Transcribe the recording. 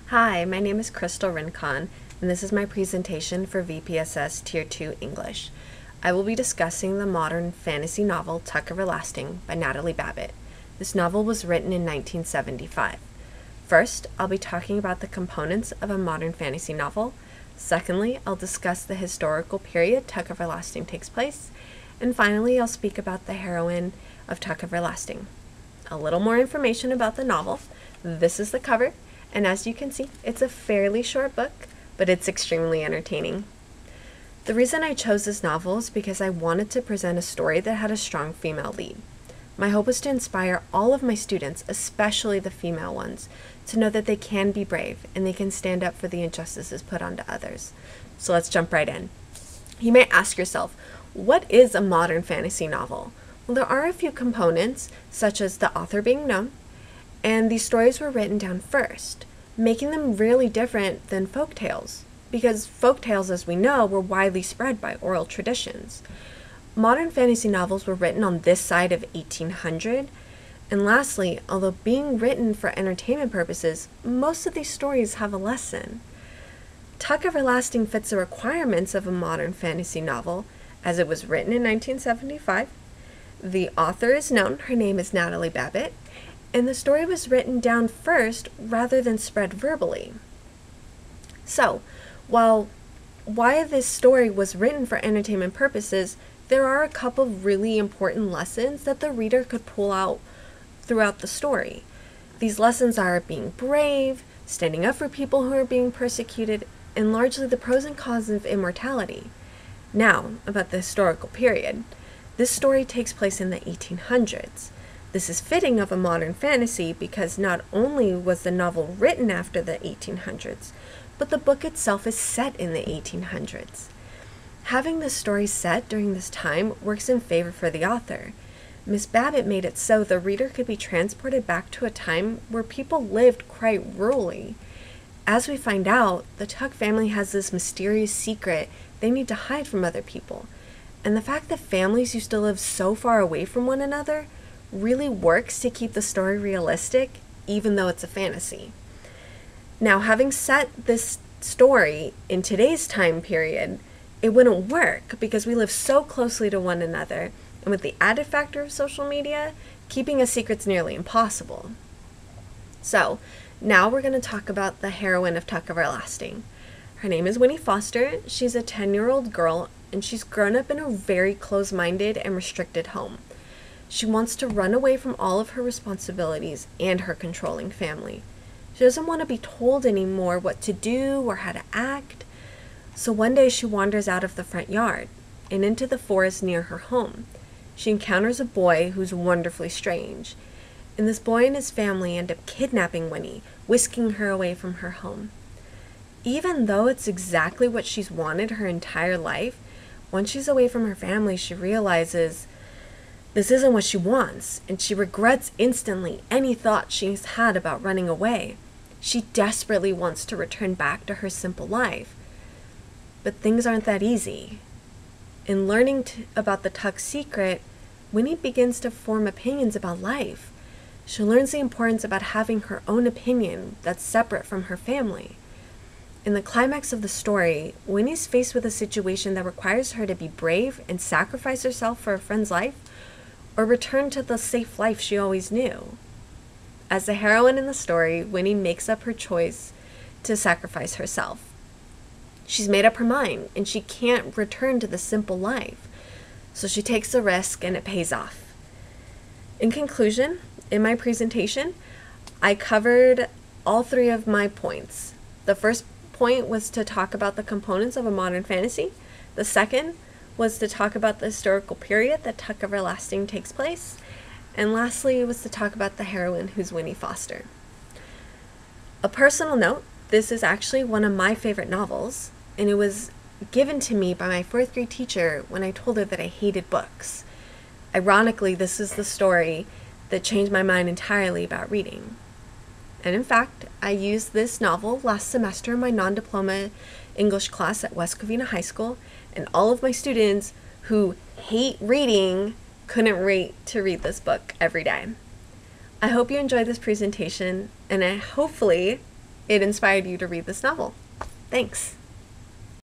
Hi, my name is Crystal Rincon, and this is my presentation for VPSS Tier 2 English. I will be discussing the modern fantasy novel Tuck Everlasting by Natalie Babbitt. This novel was written in 1975. First, I'll be talking about the components of a modern fantasy novel. Secondly, I'll discuss the historical period Tuck Everlasting takes place. And finally, I'll speak about the heroine of Tuck Everlasting. A little more information about the novel. This is the cover. And as you can see, it's a fairly short book, but it's extremely entertaining. The reason I chose this novel is because I wanted to present a story that had a strong female lead. My hope was to inspire all of my students, especially the female ones, to know that they can be brave and they can stand up for the injustices put onto others. So let's jump right in. You may ask yourself, what is a modern fantasy novel? Well, there are a few components, such as the author being known, and these stories were written down first, making them really different than folk tales, because folk tales, as we know, were widely spread by oral traditions. Modern fantasy novels were written on this side of 1800, and lastly, although being written for entertainment purposes, most of these stories have a lesson. Tuck Everlasting fits the requirements of a modern fantasy novel, as it was written in 1975. The author is known, her name is Natalie Babbitt, and the story was written down first rather than spread verbally. So, while why this story was written for entertainment purposes, there are a couple of really important lessons that the reader could pull out throughout the story. These lessons are being brave, standing up for people who are being persecuted, and largely the pros and cons of immortality. Now, about the historical period. This story takes place in the 1800s. This is fitting of a modern fantasy because not only was the novel written after the 1800s, but the book itself is set in the 1800s. Having the story set during this time works in favor for the author. Miss Babbitt made it so the reader could be transported back to a time where people lived quite rurally. As we find out, the Tuck family has this mysterious secret they need to hide from other people. And the fact that families used to live so far away from one another really works to keep the story realistic, even though it's a fantasy. Now, having set this story in today's time period, it wouldn't work because we live so closely to one another, and with the added factor of social media, keeping a secret's nearly impossible. So, now we're going to talk about the heroine of Tuck Everlasting. Her name is Winnie Foster. She's a 10-year-old girl, and she's grown up in a very close-minded and restricted home. She wants to run away from all of her responsibilities and her controlling family. She doesn't want to be told anymore what to do or how to act. So one day she wanders out of the front yard and into the forest near her home. She encounters a boy who's wonderfully strange. And this boy and his family end up kidnapping Winnie, whisking her away from her home. Even though it's exactly what she's wanted her entire life, once she's away from her family, she realizes this isn't what she wants, and she regrets instantly any thought she's had about running away. She desperately wants to return back to her simple life. But things aren't that easy. In learning about the Tuck secret, Winnie begins to form opinions about life. She learns the importance about having her own opinion that's separate from her family. In the climax of the story, Winnie's faced with a situation that requires her to be brave and sacrifice herself for a friend's life, or return to the safe life she always knew. As the heroine in the story, Winnie makes up her choice to sacrifice herself. She's made up her mind, and she can't return to the simple life, so she takes the risk and it pays off. In conclusion, in my presentation, I covered all three of my points. The first point was to talk about the components of a modern fantasy. The second was to talk about the historical period that Tuck Everlasting takes place. And lastly was to talk about the heroine, who's Winnie Foster. A personal note, this is actually one of my favorite novels, and it was given to me by my fourth grade teacher when I told her that I hated books. Ironically, this is the story that changed my mind entirely about reading. And in fact, I used this novel last semester in my non-diploma English class at West Covina High School, and all of my students who hate reading couldn't wait to read this book every day. I hope you enjoyed this presentation, and hopefully it inspired you to read this novel. Thanks.